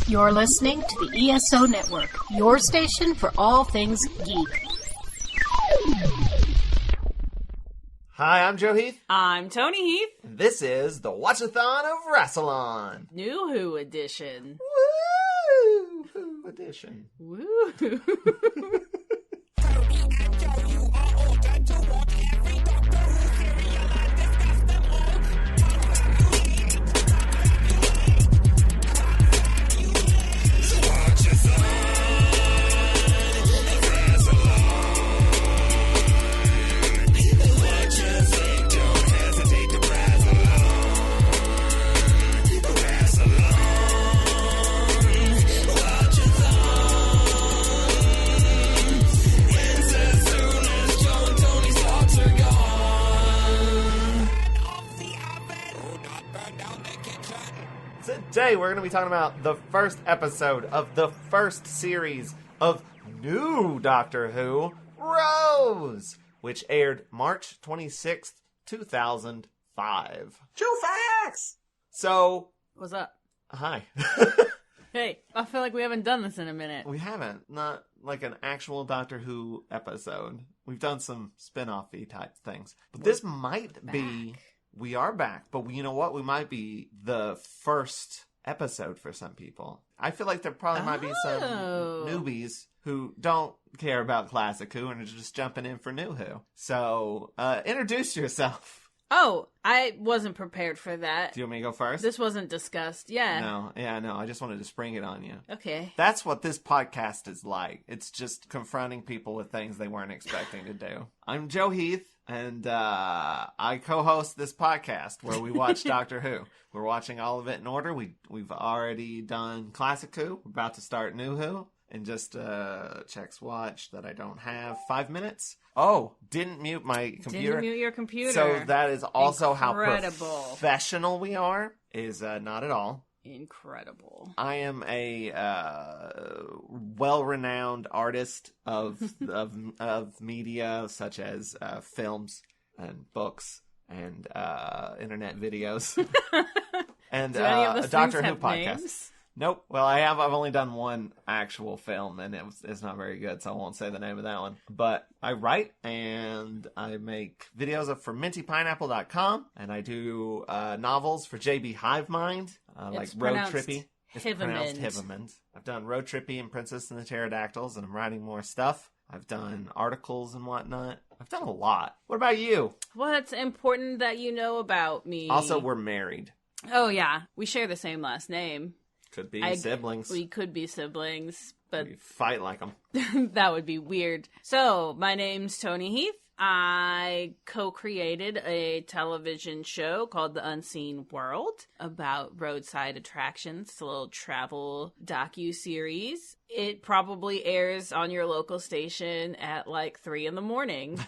You're listening to the ESO Network, your station for all things geek. Hi, I'm Joe Heath. I'm Toni Heath. And this is the Watch-A-Thon of Rassilon. New Who edition. Woo! Who edition. Woo! Today we're going to be talking about the first episode of the first series of new Doctor Who, Rose, which aired March 26th, 2005. True facts! So... What's up? Hi. Hey, I feel like we haven't done this in a minute. We haven't. Not like an actual Doctor Who episode. We've done some spin-off-y type things. But this might be... We are back, but you know what? We might be the first episode for some people. I feel like there probably might be some newbies who don't care about Classic Who and are just jumping in for New Who. So, introduce yourself. Oh, I wasn't prepared for that. Do you want me to go first? This wasn't discussed. Yeah. No. Yeah, no. I just wanted to spring it on you. Okay. That's what this podcast is like. It's just confronting people with things they weren't expecting to do. I'm Joe Heath. And I co-host this podcast where we watch Doctor Who. We're watching all of it in order. We've already done Classic Who. We're about to start New Who. And just checks watch that I don't have 5 minutes. Oh, didn't mute my computer. Didn't mute your computer. So that is also Incredible. how professional we are. Is not at all. Incredible. I am a well-renowned artist of media, such as films and books and internet videos, and a Doctor Who podcast. Names? Nope. Well, I've only done one actual film, and it's not very good, so I won't say the name of that one. But I write and I make videos for mintypineapple.com, and I do novels for JB Hivemind, like Road Trippy. It's pronounced Hivemind. I've done Road Trippy and Princess and the Pterodactyls, and I'm writing more stuff. I've done articles and whatnot. I've done a lot. What about you? What's important that you know about me? Also, we're married. Oh, yeah. We share the same last name. Could be siblings. We could be siblings, but... We fight like them. That would be weird. So, my name's Toni Heath. I co-created a television show called The Unseen World about roadside attractions. It's a little travel docu-series. It probably airs on your local station at like 3 in the morning.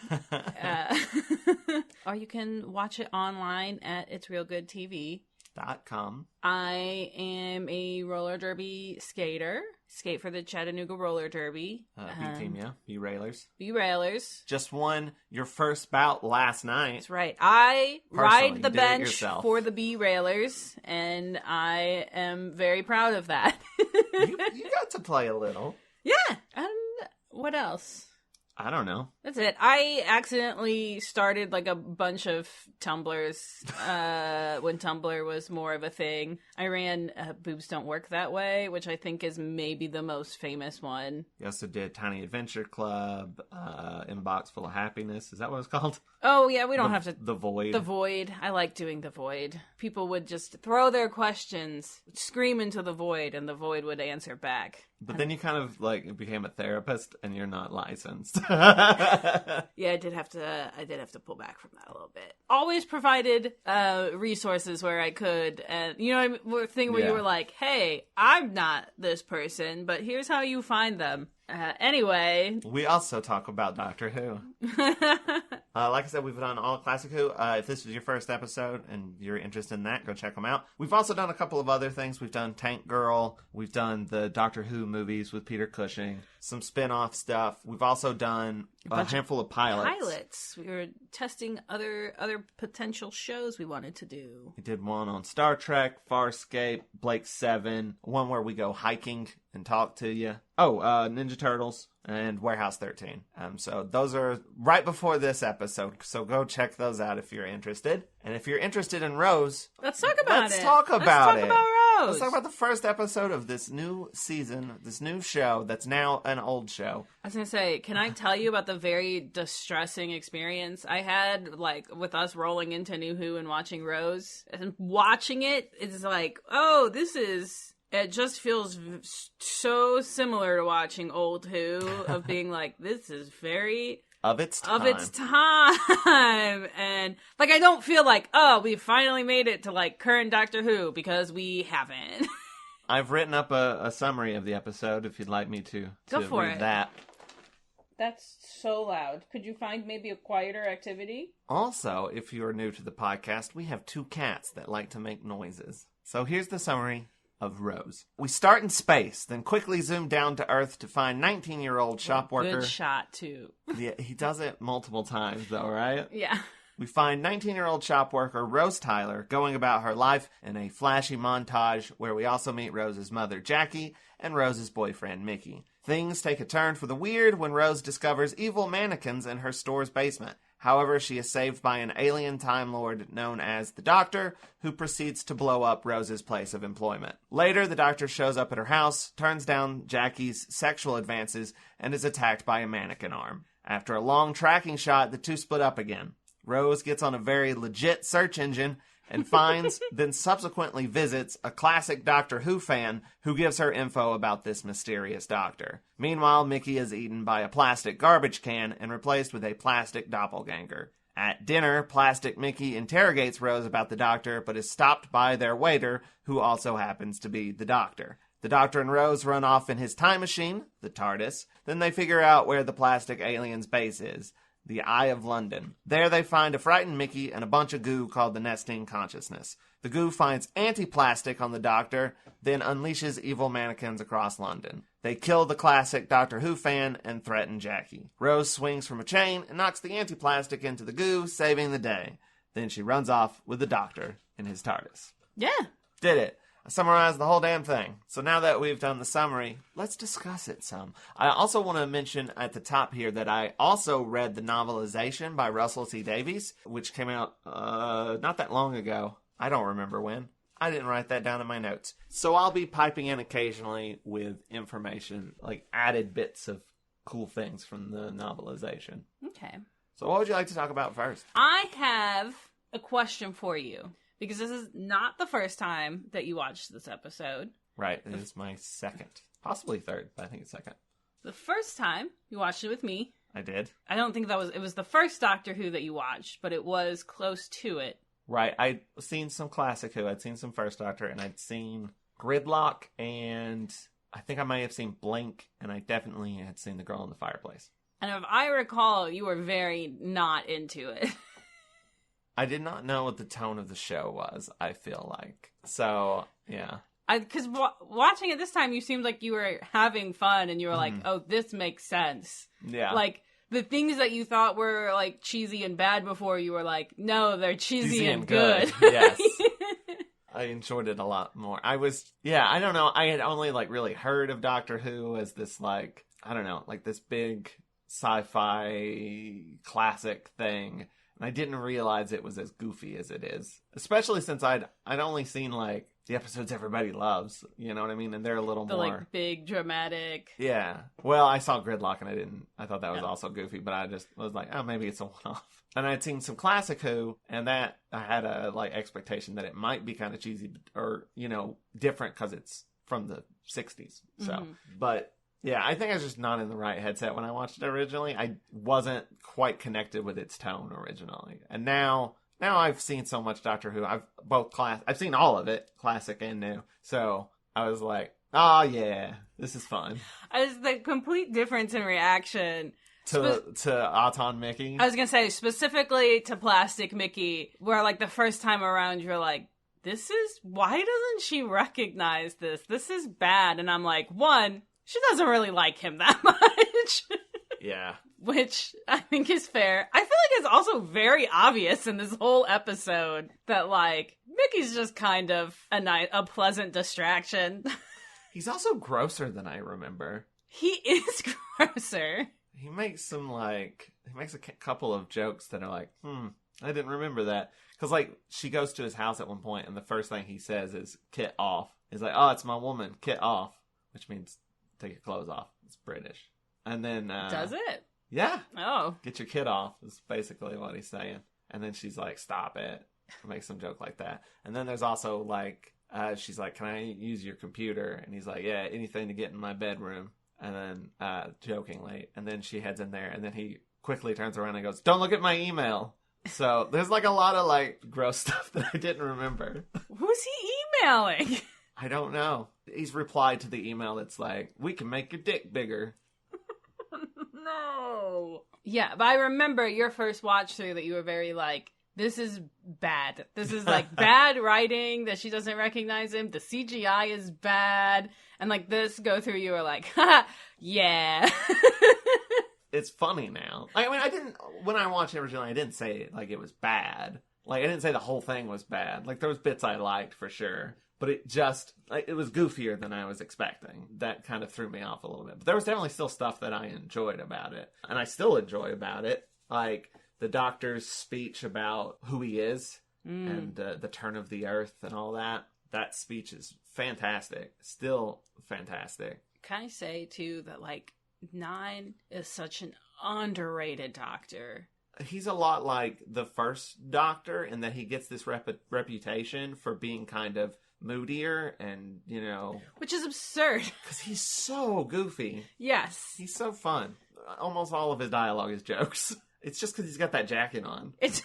Or you can watch it online at itsrealgoodtv.com. I am a roller derby skater. Skate for the Chattanooga Roller Derby. B-Team, yeah. B-Railers. B-Railers. Just won your first bout last night. That's right. I ride the bench for the B-Railers, and I am very proud of that. you got to play a little. Yeah. What else? I don't know. That's it. I accidentally started like a bunch of Tumblrs when Tumblr was more of a thing. I ran Boobs Don't Work That Way, which I think is maybe the most famous one. You also did Tiny Adventure Club, Inbox Full of Happiness. Is that what it's called? Oh, yeah, we don't have to... The Void. The Void. I like doing The Void. People would just throw their questions, scream into the void, and the void would answer back. But then you kind of like became a therapist, and you're not licensed. Yeah, I did have to pull back from that a little bit. Always provided resources where I could, and you know, where you were like, "Hey, I'm not this person, but here's how you find them." Anyway, we also talk about Doctor Who. Like I said, we've done all Classic Who. If this is your first episode and you're interested in that, go check them out. We've also done a couple of other things. We've done Tank Girl. We've done the Doctor Who movies with Peter Cushing. Some spin-off stuff. We've also done a handful of pilots. We were testing other potential shows we wanted to do. We did one on Star Trek, Farscape, Blake 7, one where we go hiking and talk to you. Ninja Turtles and Warehouse 13. So those are right before this episode. So go check those out if you're interested. And if you're interested in Rose, let's talk about Let's it. talk about it. Rose. Let's talk about the first episode of this new season, this new show that's now an old show. I was going to say, can I tell you about the very distressing experience I had, like, with us rolling into New Who and watching Rose? And watching it, it's like, it just feels so similar to watching old Who, of being like, this is very... Of its time. And, like, I don't feel like, we finally made it to, like, current Doctor Who, because we haven't. I've written up a summary of the episode, if you'd like me to Go for read it. that. That's so loud. Could you find maybe a quieter activity? Also, if you are new to the podcast, we have 2 cats that like to make noises. So here's the summary of Rose. We start in space, then quickly zoom down to Earth to find 19-year-old shop worker. Good shot, too. Yeah, he does it multiple times, though, right? Yeah. We find 19-year-old shop worker Rose Tyler going about her life in a flashy montage where we also meet Rose's mother, Jackie, and Rose's boyfriend, Mickey. Things take a turn for the weird when Rose discovers evil mannequins in her store's basement. However, she is saved by an alien Time Lord known as the Doctor, who proceeds to blow up Rose's place of employment. Later, the Doctor shows up at her house, turns down Jackie's sexual advances, and is attacked by a mannequin arm. After a long tracking shot, the two split up again. Rose gets on a very legit search engine and finds, then subsequently visits, a classic Doctor Who fan who gives her info about this mysterious doctor. Meanwhile, Mickey is eaten by a plastic garbage can and replaced with a plastic doppelganger. At dinner, Plastic Mickey interrogates Rose about the doctor, but is stopped by their waiter, who also happens to be the doctor. The Doctor and Rose run off in his time machine, the TARDIS. Then they figure out where the plastic alien's base is, the Eye of London. There they find a frightened Mickey and a bunch of goo called the Nesting Consciousness. The goo finds anti-plastic on the Doctor, then unleashes evil mannequins across London. They kill the classic Doctor Who fan and threaten Jackie. Rose swings from a chain and knocks the anti-plastic into the goo, saving the day. Then she runs off with the Doctor in his TARDIS. Yeah. Did it. I summarized the whole damn thing. So now that we've done the summary, let's discuss it some. I also want to mention at the top here that I also read the novelization by Russell T Davies, which came out not that long ago. I don't remember when. I didn't write that down in my notes. So I'll be piping in occasionally with information, like added bits of cool things from the novelization. Okay. So what would you like to talk about first? I have a question for you. Because this is not the first time that you watched this episode. Right, it is my second. Possibly third, but I think it's second. The first time you watched it with me. I did. I don't think it was the first Doctor Who that you watched, but it was close to it. Right, I'd seen some classic Who, I'd seen some First Doctor, and I'd seen Gridlock, and I think I might have seen Blink, and I definitely had seen The Girl in the Fireplace. And if I recall, you were very not into it. I did not know what the tone of the show was, I feel like. So, yeah. Because watching it this time, you seemed like you were having fun, and you were like, oh, this makes sense. Yeah. Like, the things that you thought were, like, cheesy and bad before, you were like, no, they're cheesy and good. Yes. I enjoyed it a lot more. I don't know. I had only, like, really heard of Doctor Who as this, like, I don't know, like this big sci-fi classic thing. And I didn't realize it was as goofy as it is. Especially since I'd only seen, like, the episodes everybody loves. You know what I mean? And they're a little more... like, big, dramatic... Yeah. Well, I saw Gridlock and I thought that was also goofy. But I just was like, oh, maybe it's a one-off. And I'd seen some classic Who. And that, I had a, like, expectation that it might be kind of cheesy or, you know, different because it's from the 60s. So, but... Yeah, I think I was just not in the right headset when I watched it originally. I wasn't quite connected with its tone originally. And now I've seen so much Doctor Who. I've seen all of it, classic and new. So I was like, oh yeah, this is fun. As the complete difference in reaction to Auton Mickey. I was going to say, specifically to Plastic Mickey, where like the first time around you're like, why doesn't she recognize this? This is bad. And I'm like, one... She doesn't really like him that much. Yeah. which I think is fair. I feel like it's also very obvious in this whole episode that, like, Mickey's just kind of a pleasant distraction. He's also grosser than I remember. He is grosser. He makes a couple of jokes that are like, I didn't remember that. Because, like, she goes to his house at one point, and the first thing he says is, "Kit off." He's like, "Oh, it's my woman, kit off," which means take your clothes off. It's British. And then... Does it? Yeah. Oh. "Get your kit off," is basically what he's saying. And then she's like, "Stop it." Makes some joke like that. And then there's also, like, she's like, "Can I use your computer?" And he's like, "Yeah, anything to get in my bedroom." And then, jokingly. And then she heads in there, and then he quickly turns around and goes, "Don't look at my email." So there's, like, a lot of, like, gross stuff that I didn't remember. Who's he emailing? I don't know. He's replied to the email that's like, "We can make your dick bigger." No. Yeah, but I remember your first watch through that you were very like, this is bad. This is like bad writing that she doesn't recognize him. The CGI is bad. And like this go through, you were like, ha, yeah. It's funny now. I mean, when I watched it originally, I didn't say like it was bad. Like, I didn't say the whole thing was bad. Like, there was bits I liked for sure. But it just, like, it was goofier than I was expecting. That kind of threw me off a little bit. But there was definitely still stuff that I enjoyed about it. And I still enjoy about it. Like, the doctor's speech about who he is and the turn of the earth and all that. That speech is fantastic. Still fantastic. Can I say, too, that, like, Nine is such an underrated doctor. He's a lot like the first Doctor in that he gets this reputation for being kind of moodier and, you know... Which is absurd. Because he's so goofy. Yes. He's so fun. Almost all of his dialogue is jokes. It's just because he's got that jacket on. It's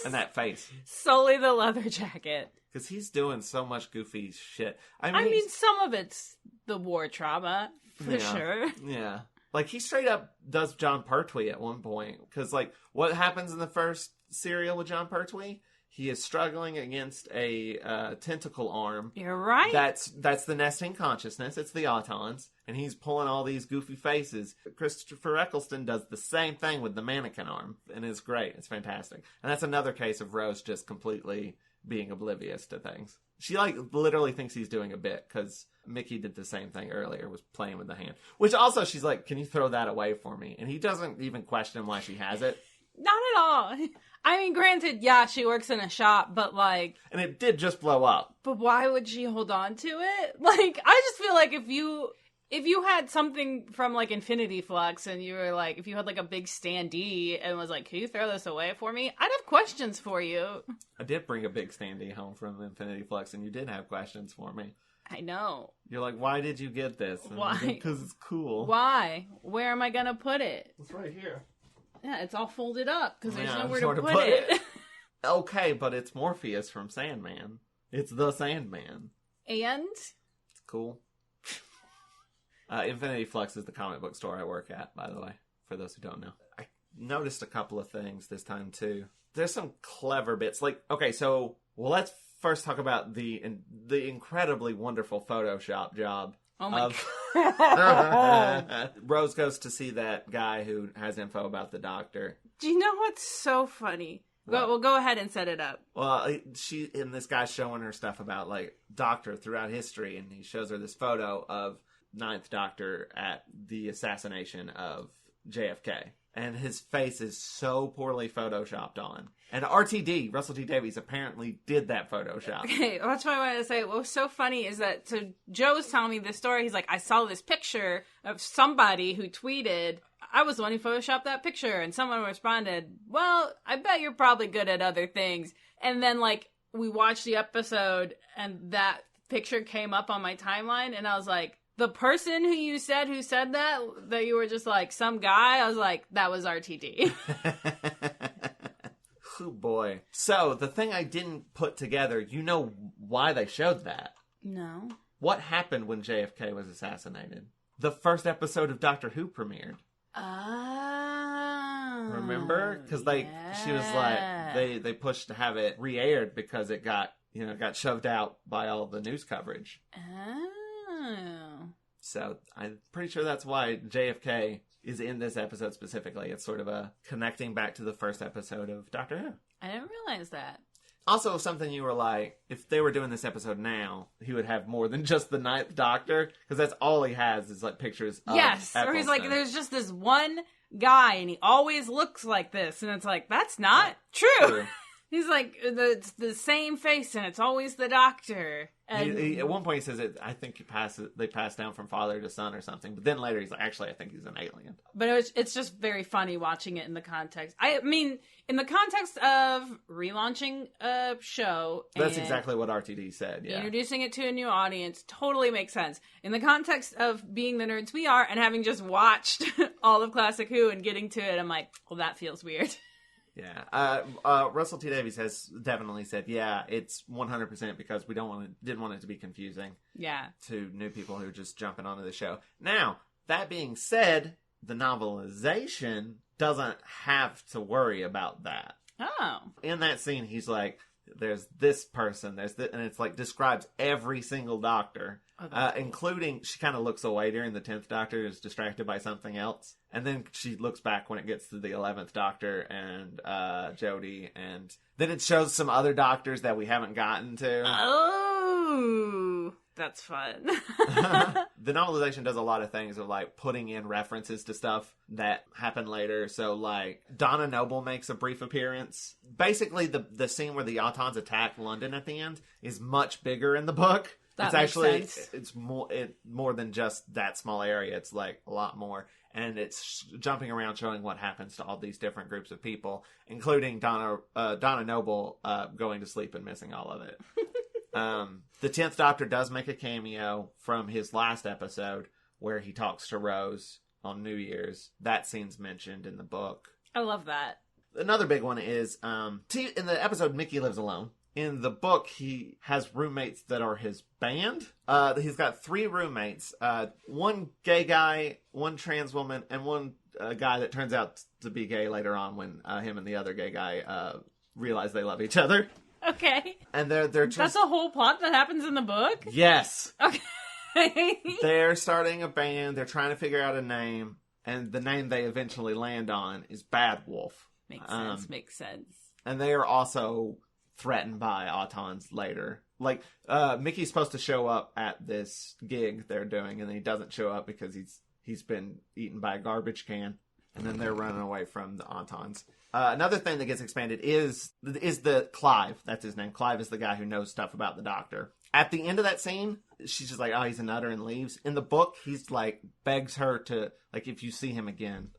and that face. Solely the leather jacket. Because he's doing so much goofy shit. I mean some of it's the war trauma, for sure. Yeah. Like, he straight up does John Pertwee at one point. Because, like, what happens in the first serial with John Pertwee? He is struggling against a tentacle arm. You're right. That's the nesting consciousness. It's the Autons. And he's pulling all these goofy faces. Christopher Eccleston does the same thing with the mannequin arm. And it's great. It's fantastic. And that's another case of Rose just completely being oblivious to things. She, like, literally thinks he's doing a bit. Because Mickey did the same thing earlier, was playing with the hand. Which also, she's like, "Can you throw that away for me?" And he doesn't even question why she has it. Not at all. I mean, granted, yeah, she works in a shop, but like... And it did just blow up. But why would she hold on to it? Like, I just feel like if you had something from, like, Infinity Flux and you were like, if you had, like, a big standee and was like, "Can you throw this away for me?" I'd have questions for you. I did bring a big standee home from Infinity Flux and you did have questions for me. I know. You're like, "Why did you get this?" And why? Because it's cool. Why? Where am I gonna put it? It's right here. Yeah, it's all folded up because there's nowhere sort to of put it. Okay, but it's Morpheus from Sandman. It's the Sandman. And? It's cool. Infinity Flux is the comic book store I work at, by the way, for those who don't know. I noticed a couple of things this time, too. There's some clever bits. Like, okay, so, well, let's first talk about the incredibly wonderful Photoshop job. Oh my God. Rose goes to see that guy who has info about the doctor. Do you know what's so funny? Go ahead and set it up. Well, this guy's showing her stuff about, like, Doctor throughout history, and he shows her this photo of Ninth Doctor at the assassination of JFK. And his face is so poorly photoshopped on. And RTD, Russell T Davies, apparently did that Photoshop. Okay, well, that's what I wanted to say. What was so funny is that, so Joe was telling me this story. He's like, "I saw this picture of somebody who tweeted, I was the one who photoshopped that picture." And someone responded, "Well, I bet you're probably good at other things." And then, like, we watched the episode and that picture came up on my timeline. And I was like, the person who said that you were just like some guy, I was like, that was RTD. Oh boy. So, the thing I didn't put together, you know why they showed that? No. What happened when JFK was assassinated? The first episode of Doctor Who premiered. Oh. Remember? Because she was like, they pushed to have it re-aired because it got shoved out by all the news coverage. Oh. So, I'm pretty sure that's why JFK is in this episode specifically. It's sort of a connecting back to the first episode of Doctor Who. I didn't realize that. Also, something you were like, if they were doing this episode now, he would have more than just the Ninth Doctor, because that's all he has is like pictures of Yes, or he's like, there's just this one guy, and he always looks like this, and it's like, that's not true. He's like, it's the same face, and it's always the Doctor. And He, at one point he says, I think they pass down from father to son or something. But then later he's like, actually, I think he's an alien. But it's just very funny watching it in the context. I mean, in the context of relaunching a show. That's exactly what RTD said, yeah. Introducing it to a new audience totally makes sense. In the context of being the nerds we are and having just watched all of Classic Who and getting to it, I'm like, well, that feels weird. Yeah. Russell T. Davies has definitely said, yeah, it's 100% because we didn't want it to be confusing. Yeah. To new people who are just jumping onto the show. Now, that being said, the novelization doesn't have to worry about that. Oh. In that scene, he's like, there's this person, there's this, and it's like describes every single Doctor, including, she kind of looks away during the 10th Doctor, is distracted by something else. And then she looks back when it gets to the 11th Doctor and Jodie, and then it shows some other Doctors that we haven't gotten to. Oh, that's fun. The novelization does a lot of things of like putting in references to stuff that happen later. So like Donna Noble makes a brief appearance. Basically the scene where the Autons attack London at the end is much bigger in the book. That it's makes actually sense. it's more than just that small area. It's like a lot more. And it's jumping around showing what happens to all these different groups of people, including Donna Noble going to sleep and missing all of it. The 10th Doctor does make a cameo from his last episode where he talks to Rose on New Year's. That scene's mentioned in the book. I love that. Another big one is in the episode Mickey Lives Alone. In the book, he has roommates that are his band. He's got 3 roommates. One gay guy, one trans woman, and one guy that turns out to be gay later on when him and the other gay guy realize they love each other. Okay. And they're That's a whole plot that happens in the book? Yes. Okay. They're starting a band. They're trying to figure out a name. And the name they eventually land on is Bad Wolf. Makes sense. And they are also threatened by Autons later. Like, Mickey's supposed to show up at this gig they're doing, and then he doesn't show up because he's been eaten by a garbage can. And then they're running away from the Autons. Another thing that gets expanded is the Clive. That's his name. Clive is the guy who knows stuff about the Doctor. At the end of that scene, she's just like, oh, he's a nutter, and leaves. In the book, he's like, begs her to, like, if you see him again,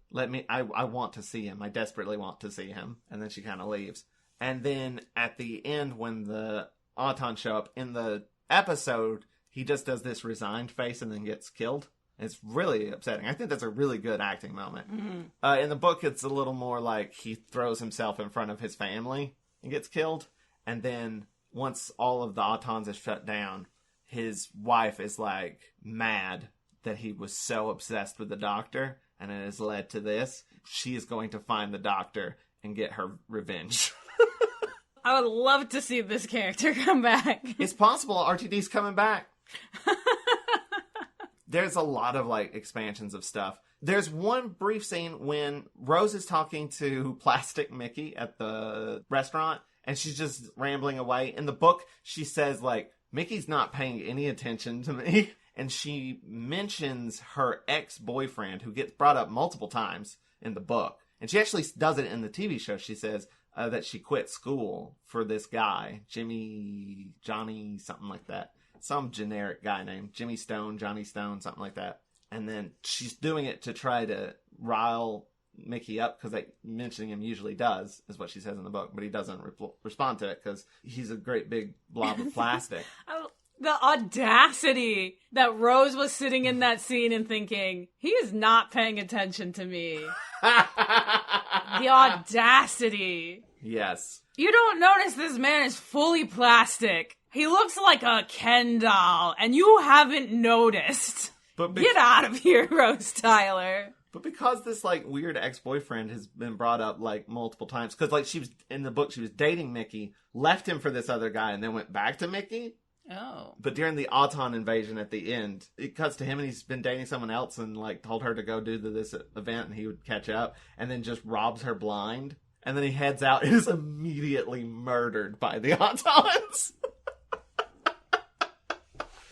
I want to see him. I desperately want to see him. And then she kind of leaves. And then at the end, when the Autons show up in the episode, he just does this resigned face and then gets killed. It's really upsetting. I think that's a really good acting moment. Mm-hmm. In the book, it's a little more like he throws himself in front of his family and gets killed. And then once all of the Autons is shut down, his wife is like mad that he was so obsessed with the Doctor, and it has led to this. She is going to find the Doctor and get her revenge. I would love to see this character come back. It's possible RTD's coming back. There's a lot of, like, expansions of stuff. There's one brief scene when Rose is talking to Plastic Mickey at the restaurant, and she's just rambling away. In the book, she says, like, Mickey's not paying any attention to me. And she mentions her ex-boyfriend, who gets brought up multiple times in the book. And she actually does it in the TV show. She says that she quit school for this guy, Johnny, something like that. Some generic guy named Jimmy Stone, Johnny Stone, something like that. And then she's doing it to try to rile Mickey up, because mentioning him usually does, is what she says in the book. But he doesn't respond to it because he's a great big blob of plastic. The audacity that Rose was sitting in that scene and thinking, he is not paying attention to me. The audacity. Yes. You don't notice this man is fully plastic. He looks like a Ken doll, and you haven't noticed. Get out of here, Rose Tyler. But because this, like, weird ex-boyfriend has been brought up, like, multiple times, because, like, she was, in the book, she was dating Mickey, left him for this other guy, and then went back to Mickey. Oh. But during the Auton invasion at the end, it cuts to him and he's been dating someone else and like told her to go do this event and he would catch up, and then just robs her blind. And then he heads out and is immediately murdered by the Autons.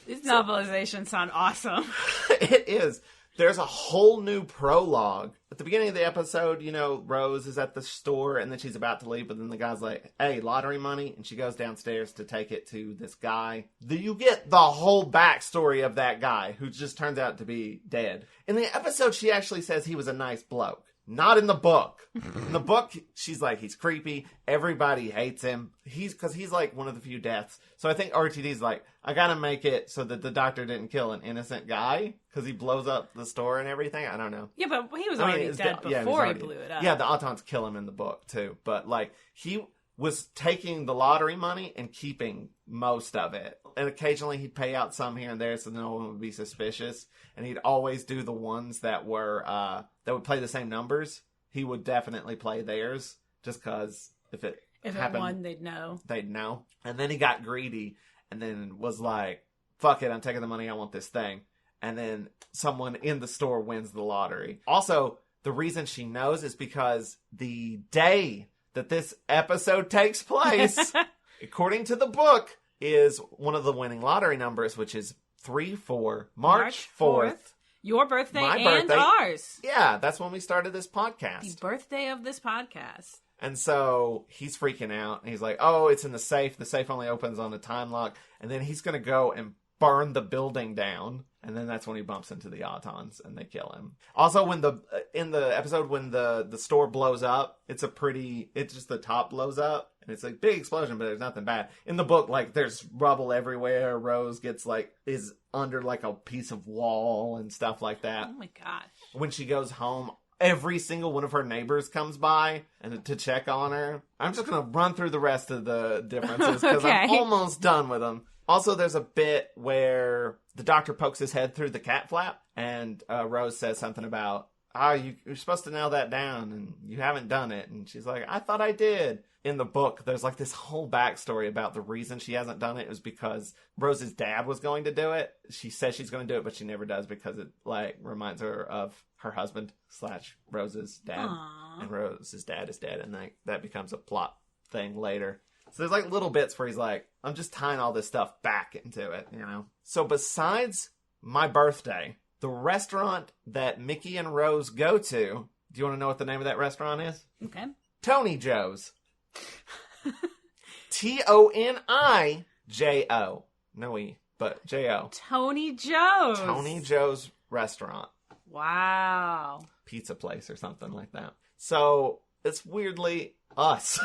These novelizations sound awesome. It is. There's a whole new prologue. At the beginning of the episode, you know, Rose is at the store and then she's about to leave, but then the guy's like, hey, lottery money. And she goes downstairs to take it to this guy. You get the whole backstory of that guy who just turns out to be dead. In the episode, she actually says he was a nice bloke. Not in the book. In the book, she's like, he's creepy. Everybody hates him. Because he's like one of the few deaths. So I think RTD's like, I gotta make it so that the doctor didn't kill an innocent guy. Because he blows up the store and everything. I don't know. Yeah, but he was already dead before he blew it up. Yeah, the Autons kill him in the book, too. But, like, he was taking the lottery money and keeping most of it. And occasionally he'd pay out some here and there so no one would be suspicious. And he'd always do the ones that were, that would play the same numbers. He would definitely play theirs just because if it happened, it won, they'd know. They'd know. And then he got greedy and then was like, fuck it, I'm taking the money, I want this thing. And then someone in the store wins the lottery. Also, the reason she knows is because the day that this episode takes place, according to the book, is one of the winning lottery numbers, which is 3-4, March 4th. Your birthday My and birthday. ours. Yeah, that's when we started this podcast. The birthday of this podcast. And so he's freaking out. And he's like, oh, it's in the safe. The safe only opens on a time lock. And then he's going to go and burn the building down. And then that's when he bumps into the Autons and they kill him. Also, when in the episode when the store blows up, it's just the top blows up. And it's a big explosion, but there's nothing bad. In the book, like, there's rubble everywhere. Rose gets, like, is under, like, a piece of wall and stuff like that. Oh, my gosh. When she goes home, every single one of her neighbors comes by and to check on her. I'm just going to run through the rest of the differences because Okay. I'm almost done with them. Also, there's a bit where the doctor pokes his head through the cat flap, and Rose says something about, you're supposed to nail that down, and you haven't done it. And she's like, I thought I did. In the book, there's like this whole backstory about the reason she hasn't done it was because Rose's dad was going to do it. She says she's going to do it, but she never does because it like reminds her of her husband / Rose's dad. Aww. And Rose's dad is dead, and that becomes a plot thing later. So there's like little bits where he's like, I'm just tying all this stuff back into it, you know? So besides my birthday, the restaurant that Mickey and Rose go to, do you want to know what the name of that restaurant is? Okay. Toni Joe's. Tonijo. No E, but J-O. Toni Joe's. Toni Joe's restaurant. Wow. Pizza place or something like that. So it's weirdly us.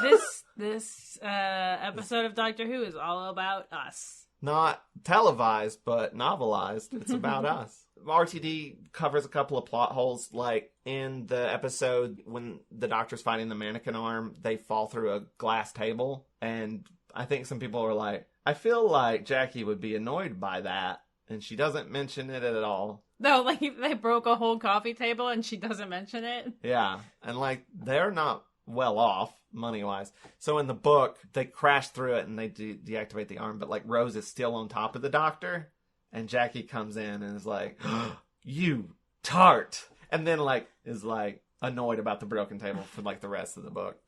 This episode of Doctor Who is all about us. Not televised, but novelized. It's about us. RTD covers a couple of plot holes, like in the episode when the doctor's fighting the mannequin arm, they fall through a glass table, and I think some people are like, I feel like Jackie would be annoyed by that, and she doesn't mention it at all. No, like they broke a whole coffee table and she doesn't mention it. Yeah, and like they're not well off money-wise. So in the book, they crash through it and they deactivate the arm, but like Rose is still on top of the doctor. And Jackie comes in and is like, you tart. And then like is like annoyed about the broken table for like the rest of the book.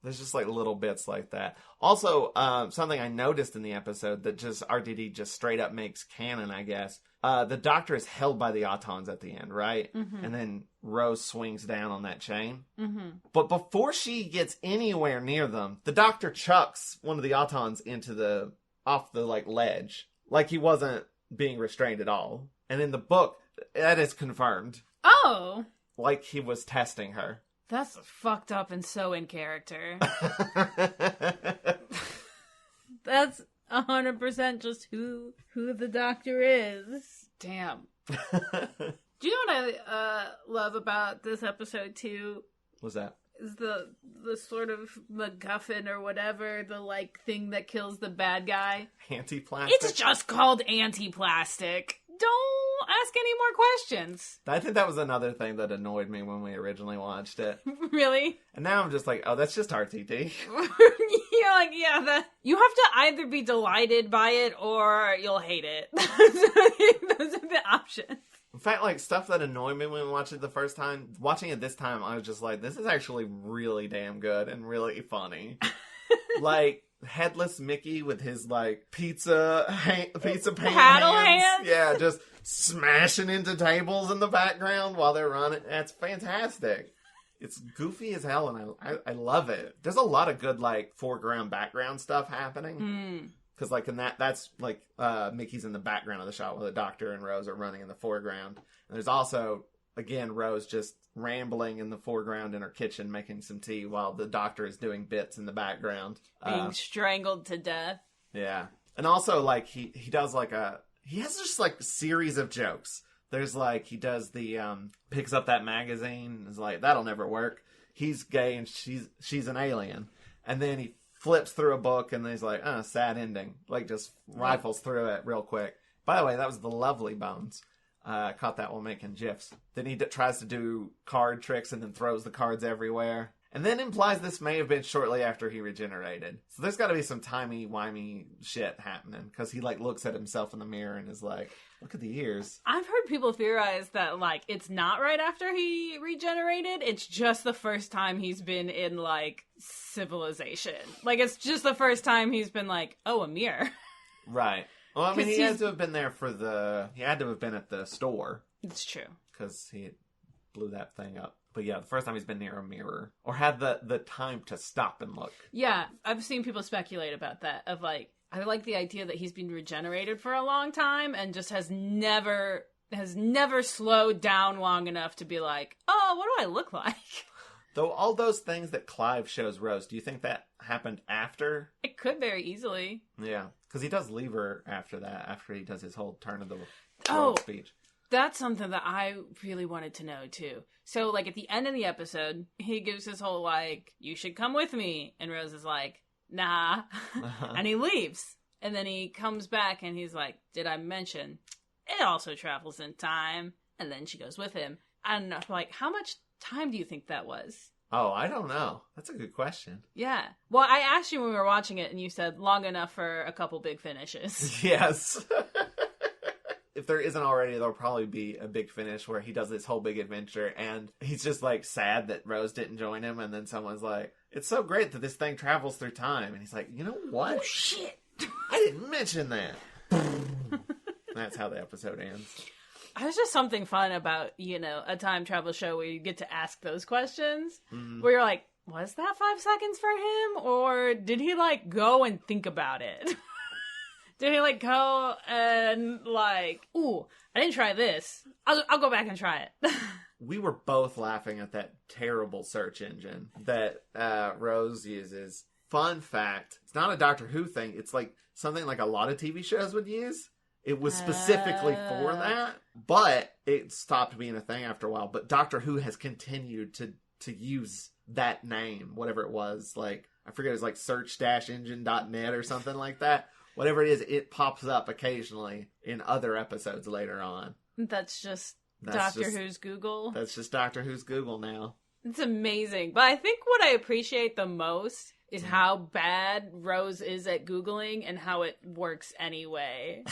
There's just like little bits like that. Also, something I noticed in the episode that just RTD just straight up makes canon, I guess. The doctor is held by the Autons at the end, right? Mm-hmm. And then Rose swings down on that chain. Mm-hmm. But before she gets anywhere near them, the doctor chucks one of the Autons off the like ledge. Like he wasn't being restrained at all. And in the book, that is confirmed. Oh. Like he was testing her. That's fucked up and so in character. That's 100% just who the doctor is. Damn. Do you know what I love about this episode too? What's that? Is the sort of MacGuffin or whatever, the like thing that kills the bad guy. Anti-plastic? It's just called anti-plastic. Don't ask any more questions. I think that was another thing that annoyed me when we originally watched it. Really? And now I'm just like, oh, that's just RTD. You're like, yeah, you have to either be delighted by it or you'll hate it. Those are the options. In fact, like, stuff that annoyed me when we watched it the first time, watching it this time, I was just like, this is actually really damn good and really funny. Like, Headless Mickey with his, like, pizza pan Paddle hands. Yeah, just smashing into tables in the background while they're running. That's fantastic. It's goofy as hell, and I love it. There's a lot of good, like, foreground, background stuff happening. Because, like, in that's, like, Mickey's in the background of the shot while the Doctor and Rose are running in the foreground. And there's also, again, Rose just rambling in the foreground in her kitchen making some tea while the Doctor is doing bits in the background. Being strangled to death. Yeah. And also, like, he does, like, he has just, like, a series of jokes. There's, like, he does the, picks up that magazine and is like, that'll never work. He's gay and she's an alien. And then he flips through a book and he's like, sad ending. Like, just rifles through it real quick. By the way, that was the Lovely Bones. Caught that while making GIFs. Then he tries to do card tricks and then throws the cards everywhere. And then implies this may have been shortly after he regenerated. So there's got to be some timey-wimey shit happening. Because he, like, looks at himself in the mirror and is like, look at the ears. I've heard people theorize that, like, it's not right after he regenerated. It's just the first time he's been in, like, civilization. Like, it's just the first time he's been like, oh, a mirror. Right. Well, I mean, he had to have been there he had to have been at the store. It's true. Because he blew that thing up. But yeah, the first time he's been near a mirror. Or had the time to stop and look. Yeah, I've seen people speculate about that. Of, like, I like the idea that he's been regenerated for a long time and just has never slowed down long enough to be like, oh, what do I look like? Though all those things that Clive shows Rose, do you think that happened after? It could very easily. Yeah, because he does leave her after that, after he does his whole turn of the world speech. That's something that I really wanted to know, too. So, like, at the end of the episode, he gives his whole, like, you should come with me. And Rose is like, nah. And he leaves. And then he comes back and he's like, did I mention it also travels in time? And then she goes with him. And I'm like, how much time do you think that was? Oh, I don't know. That's a good question. Yeah. Well, I asked you when we were watching it and you said long enough for a couple big finishes. Yes. If there isn't already, there'll probably be a big finish where he does this whole big adventure and he's just, like, sad that Rose didn't join him. And then someone's like, it's so great that this thing travels through time. And he's like, you know what? Oh, shit. I didn't mention that. That's how the episode ends. There's just something fun about, you know, a time travel show where you get to ask those questions. Mm-hmm. Where you're like, was that 5 seconds for him? Or did he, like, go and think about it? Did he, like, go and, like, ooh, I didn't try this. I'll go back and try it. We were both laughing at that terrible search engine that Rose uses. Fun fact, it's not a Doctor Who thing. It's, like, something like a lot of TV shows would use. It was specifically for that, but it stopped being a thing after a while. But Doctor Who has continued to use that name, whatever it was. Like, I forget, it was like search-engine.net or something like that. Whatever it is, it pops up occasionally in other episodes later on. That's just Doctor Who's Google. That's just Doctor Who's Google now. It's amazing. But I think what I appreciate the most is how bad Rose is at Googling and how it works anyway.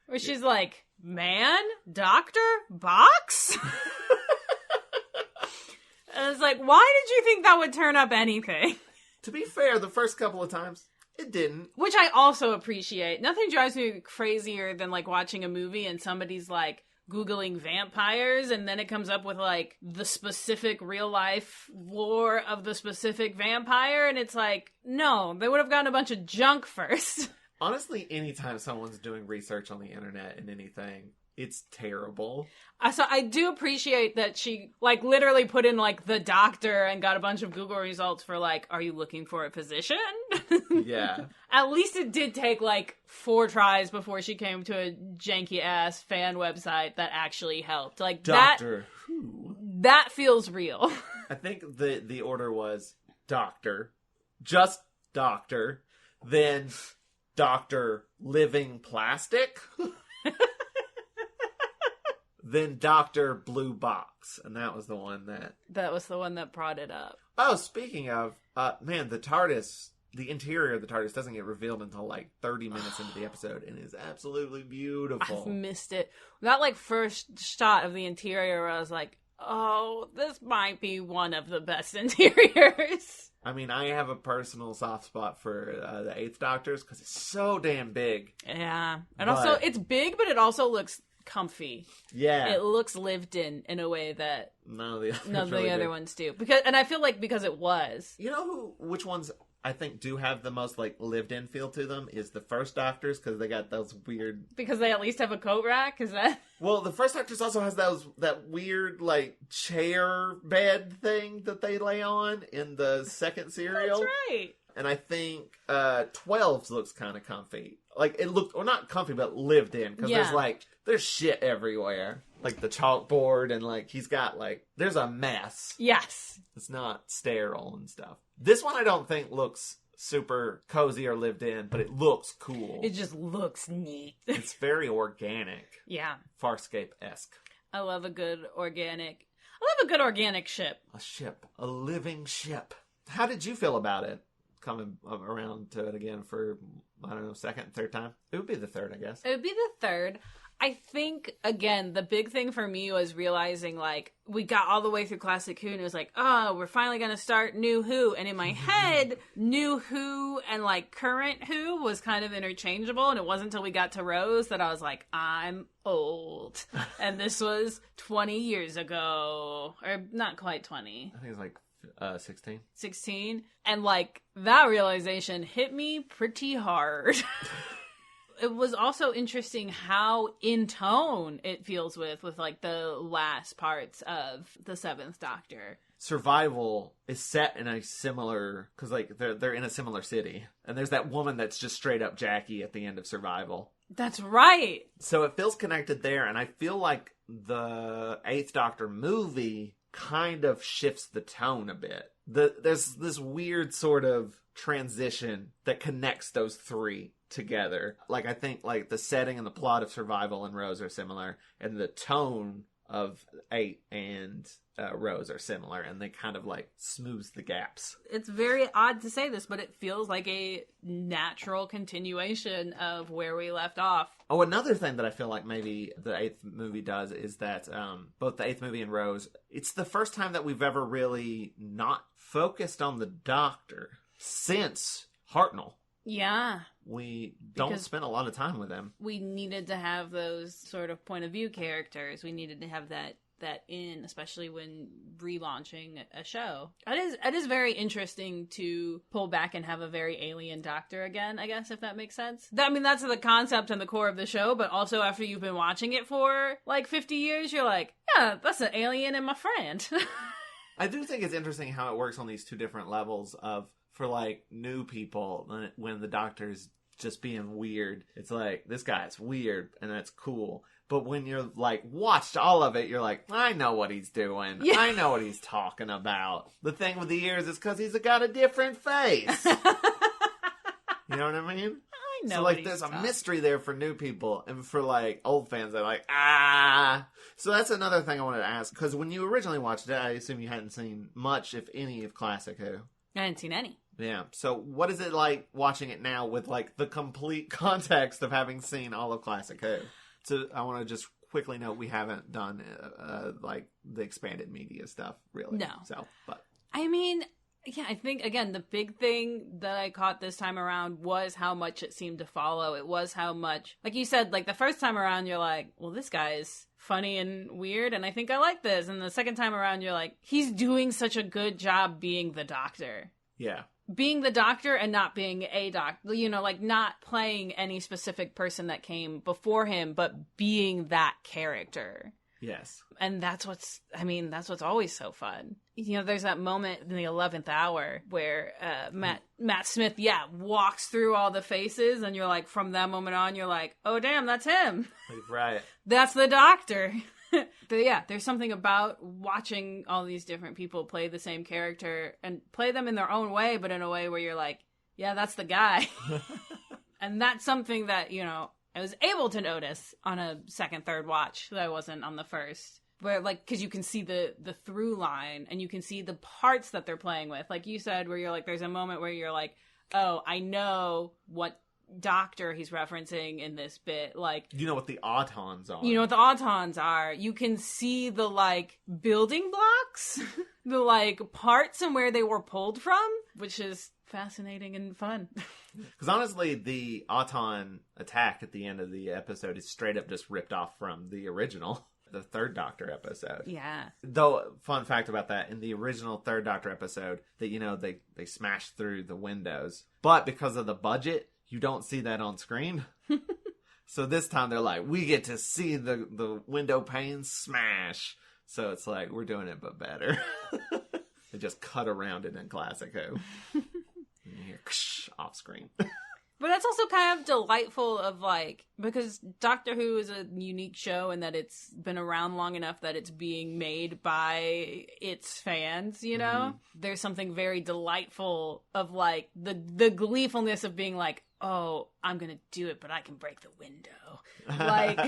Where she's like, man, doctor, box? And it's like, why did you think that would turn up anything? To be fair, the first couple of times, it didn't. Which I also appreciate. Nothing drives me crazier than, like, watching a movie and somebody's, like, Googling vampires, and then it comes up with, like, the specific real-life lore of the specific vampire, and it's like, no, they would have gotten a bunch of junk first. Honestly, anytime someone's doing research on the internet and anything, it's terrible. So I do appreciate that she, like, literally put in, like, the doctor and got a bunch of Google results for, like, are you looking for a physician? Yeah. At least it did take, like, 4 tries before she came to a janky-ass fan website that actually helped. Like, Doctor Who. That feels real. I think the order was Doctor, just Doctor, then Doctor Living Plastic. then Dr. Blue Box. And that was the one that... That was the one that brought it up. Oh, speaking of, man, the TARDIS, the interior of the TARDIS doesn't get revealed until like 30 minutes into the episode, and is absolutely beautiful. I've missed it. That like first shot of the interior where I was like, oh, this might be one of the best interiors. I mean, I have a personal soft spot for the Eighth Doctor's because it's so damn big. Yeah. And also, it's big, but it also looks comfy. Yeah. It looks lived in a way that none of the really other ones do. And I feel like because it was. You know which ones I think do have the most like lived in feel to them is the First Doctors, because they got those weird... Because they at least have a coat rack? Is that... Well, the First Doctors also has that weird like chair bed thing that they lay on in the second serial. That's right. And I think 12's looks kind of comfy. Like, it looked, or not comfy, but lived in. Because there's shit everywhere. Like the chalkboard, and like, he's got like, there's a mess. Yes. It's not sterile and stuff. This one I don't think looks super cozy or lived in, but it looks cool. It just looks neat. It's very organic. Yeah. Farscape-esque. I love a good organic ship. A ship. A living ship. How did you feel about it? Coming around to it again for, I don't know, second, third time? It would be the third, I guess. It would be the third. I think, again, the big thing for me was realizing, like, we got all the way through Classic Who, and it was like, oh, we're finally going to start New Who. And in my head, New Who and, like, Current Who was kind of interchangeable. And it wasn't until we got to Rose that I was like, I'm old. And this was 20 years ago. Or not quite 20. I think it was like 16. 16. And, like, that realization hit me pretty hard. It was also interesting how in tone it feels with like the last parts of the Seventh Doctor. Survival is set in a similar, because like they're in a similar city, and there's that woman that's just straight up Jackie at the end of Survival. That's right. So it feels connected there, and I feel like the Eighth Doctor movie kind of shifts the tone a bit. There's this weird sort of transition that connects those three together. Like, I think like the setting and the plot of Survival and Rose are similar, and the tone of 8 and Rose are similar, and they kind of like smooths the gaps. It's very odd to say this, but it feels like a natural continuation of where we left off. Oh, another thing that I feel like maybe the 8th movie does is that both the 8th movie and Rose, it's the first time that we've ever really not focused on the Doctor since Hartnell. Yeah. We don't spend a lot of time with him. We needed to have those sort of point of view characters. We needed to have that in, especially when relaunching a show. It is very interesting to pull back and have a very alien Doctor again, I guess, if that makes sense. I mean, that's the concept and the core of the show, but also after you've been watching it for like 50 years, you're like, yeah, that's an alien and my friend. I do think it's interesting how it works on these two different levels of, for like new people, when the Doctor's just being weird, it's like, this guy's weird and that's cool. But when you're like watched all of it, you're like, I know what he's doing. Yeah. I know what he's talking about. The thing with the ears is because he's got a different face. You know what I mean? I know. So like, there's a mystery there for new people, and for like old fans, they're like, ah. So that's another thing I wanted to ask, because when you originally watched it, I assume you hadn't seen much, if any, of Classic Who. I hadn't seen any. Yeah. So what is it like watching it now with like the complete context of having seen all of Classic Who? So I want to just quickly note we haven't done like the expanded media stuff, really. No. So, but I mean, yeah, I think again the big thing that I caught this time around was how much it seemed to follow. It was how much, like you said, like the first time around you're like, well, this guy's funny and weird, and I think I like this. And the second time around you're like, he's doing such a good job being the Doctor. Yeah. Being the Doctor and not being a doctor, you know, like not playing any specific person that came before him, but being that character. Yes. And that's what's always so fun. You know, there's that moment in the 11th hour where Matt Smith, walks through all the faces, and you're like, from that moment on, you're like, oh, damn, that's him. Right. That's the Doctor. But yeah, there's something about watching all these different people play the same character and play them in their own way, but in a way where you're like, yeah, that's the guy. And that's something that, you know, I was able to notice on a second, third watch that I wasn't on the first. Where, like, because you can see the through line, and you can see the parts that they're playing with. Like you said, where you're like, there's a moment where you're like, oh, I know what doctor he's referencing in this bit. Like, you know what the Autons are. You know what the Autons are. You can see the, like, building blocks, the, like, parts and where they were pulled from, which is fascinating and fun. Because honestly, the Auton attack at the end of the episode is straight up just ripped off from the original. The Third Doctor episode. Yeah. Though, fun fact about that, in the original Third Doctor episode, that, you know, they smashed through the windows. But because of the budget, you don't see that on screen. So this time they're like, we get to see the window panes smash. So it's like, we're doing it, but better. They just cut around it in Classic Who. And you hear off screen. But that's also kind of delightful of, like, because Doctor Who is a unique show in that it's been around long enough that it's being made by its fans, you know? There's something very delightful of, like, the gleefulness of being like, oh, I'm gonna do it, but I can break the window. Like,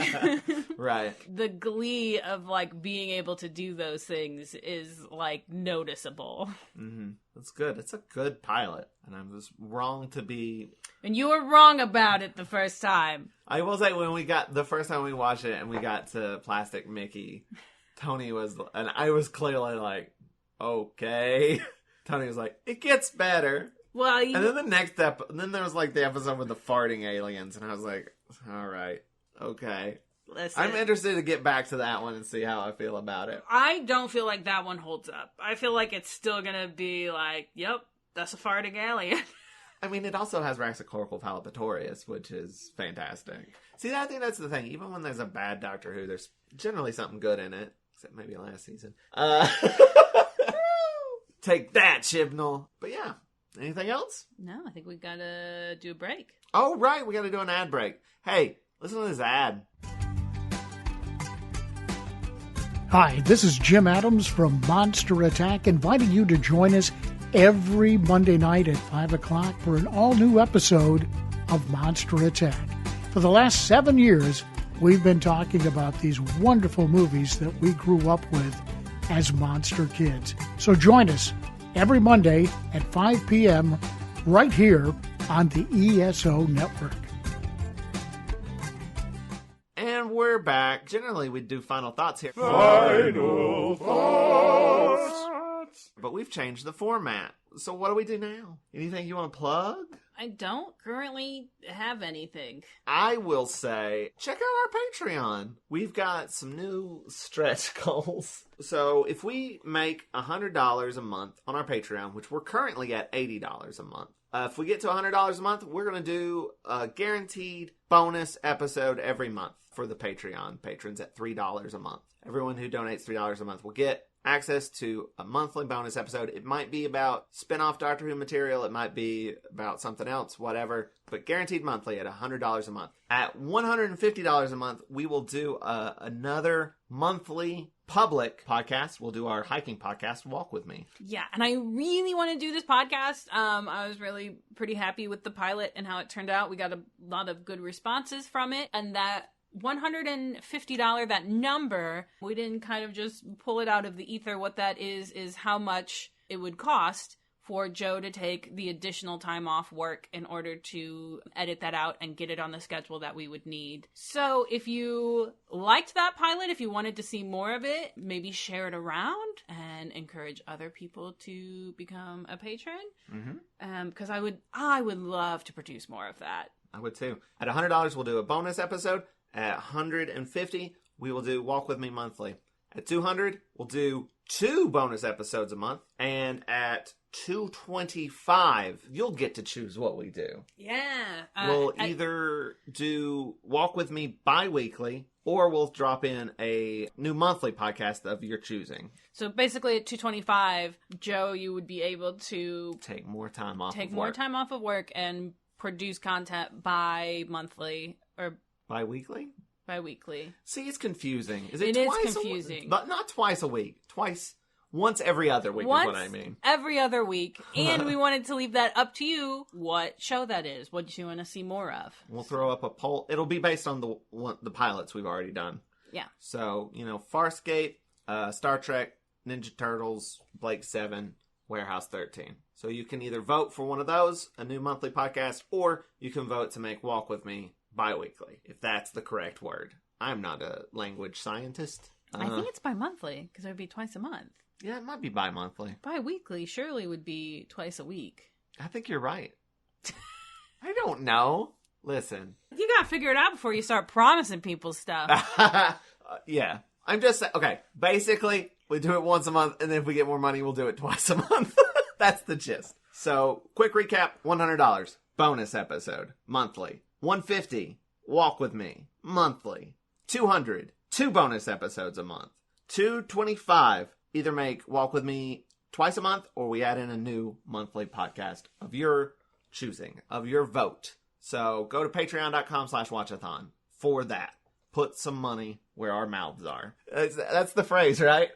right. The glee of, like, being able to do those things is, like, noticeable. Mm-hmm. That's good. It's a good pilot. And I'm just wrong to be... And you were wrong about it the first time. I will say, when the first time we watched it and we got to Plastic Mickey, Toni was, and I was clearly like, okay. Toni was like, it gets better. Well, and then the next then there was like the episode with the farting aliens, and I was like, all right, okay. Listen, I'm interested to get back to that one and see how I feel about it. I don't feel like that one holds up. I feel like it's still gonna be like, yep, that's a farting alien. I mean, it also has Raxacorical palpatorius, which is fantastic. See, I think that's the thing. Even when there's a bad Doctor Who, there's generally something good in it. Except maybe last season. Take that, Chibnall. But yeah, anything else? No, I think we gotta do a break. Oh, right, we gotta do an ad break. Hey, listen to this ad. Hi, this is Jim Adams from Monster Attack, inviting you to join us every Monday night at 5 o'clock for an all-new episode of Monster Attack. For the last 7 years, we've been talking about these wonderful movies that we grew up with as monster kids. So join us every Monday at 5 p.m. right here on the ESO Network. And we're back. Generally, we do final thoughts here. Final thoughts. But we've changed the format. So what do we do now? Anything you want to plug? I don't currently have anything. I will say, check out our Patreon. We've got some new stretch goals. So if we make $100 a month on our Patreon, which we're currently at $80 a month, if we get to $100 a month, we're going to do a guaranteed bonus episode every month for the Patreon patrons at $3 a month. Everyone who donates $3 a month will get access to a monthly bonus episode. It might be about spin-off Doctor Who material. It might be about something else, whatever. But guaranteed monthly at $100 a month. At $150 a month, we will do another monthly public podcast. We'll do our hiking podcast, Walk With Me. Yeah, and I really want to do this podcast. I was really pretty happy with the pilot and how it turned out. We got a lot of good responses from it, and that $150, that number, we didn't kind of just pull it out of the ether. What that is how much it would cost for Joe to take the additional time off work in order to edit that out and get it on the schedule that we would need. So if you liked that pilot, if you wanted to see more of it, maybe share it around and encourage other people to become a patron. Because I would love to produce more of that. I would too. At $100, we'll do a bonus episode. At $150, we will do Walk With Me monthly. At $200, we'll do 2 bonus episodes a month. And at $225, you'll get to choose what we do. Yeah. We'll either do Walk With Me bi-weekly, or we'll drop in a new monthly podcast of your choosing. So basically at $225, Joe, you would be able to take more time off of work and produce content bi-monthly or bi-weekly? Bi-weekly. See, it's confusing. It is confusing. But not twice a week. Twice Once every other week is what I mean. Every other week. And we wanted to leave that up to you, what show that is. What do you want to see more of? We'll throw up a poll. It'll be based on the pilots we've already done. Yeah. So, Farscape, Star Trek, Ninja Turtles, Blake 7, Warehouse 13. So you can either vote for one of those, a new monthly podcast, or you can vote to make Walk With Me bi-weekly, if that's the correct word. I'm not a language scientist. I think it's bi-monthly, because it would be twice a month. Yeah, it might be bi-monthly. Bi-weekly surely would be twice a week. I think you're right. I don't know. Listen. You gotta figure it out before you start promising people stuff. Yeah. I'm just saying, okay, basically, we do it once a month, and then if we get more money, we'll do it twice a month. That's the gist. So, quick recap, $100, bonus episode, monthly. $150, Walk With Me, monthly. $200, 2 bonus episodes a month. $225, either make Walk With Me twice a month, or we add in a new monthly podcast of your choosing, of your vote. So go to patreon.com/watchathon for that. Put some money where our mouths are. That's the phrase, right?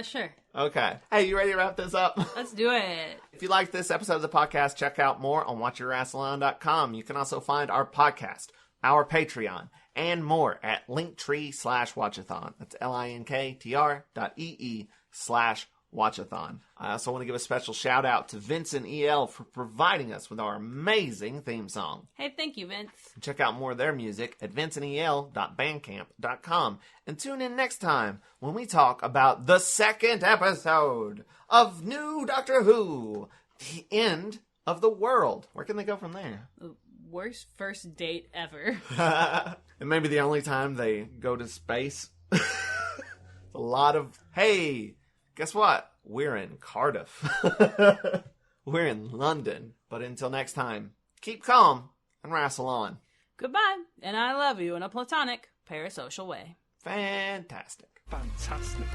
Sure. Okay. Hey, you ready to wrap this up? Let's do it. If you like this episode of the podcast, check out more on watch-a-rassilon.com. You can also find our podcast, our Patreon, and more at linktree/watchathon. That's linktr.ee/watchathon. I also want to give a special shout out to Vince and EL for providing us with our amazing theme song. Hey, thank you, Vince. Check out more of their music at vinceandel.bandcamp.com. And tune in next time when we talk about the 2nd episode of New Doctor Who, the end of the world. Where can they go from there? Worst first date ever. And maybe the only time they go to space. A lot of, hey, guess what? We're in Cardiff. We're in London. But until next time, keep calm and wrestle on. Goodbye, and I love you in a platonic, parasocial way. Fantastic. Fantastic.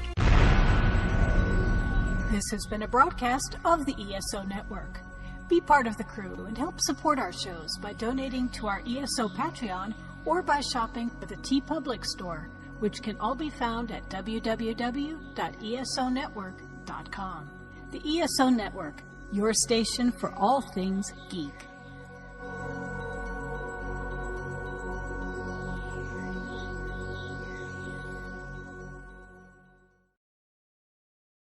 This has been a broadcast of the ESO Network. Be part of the crew and help support our shows by donating to our ESO Patreon or by shopping at the TeePublic store, which can all be found at www.esonetwork.com. The ESO Network, your station for all things geek.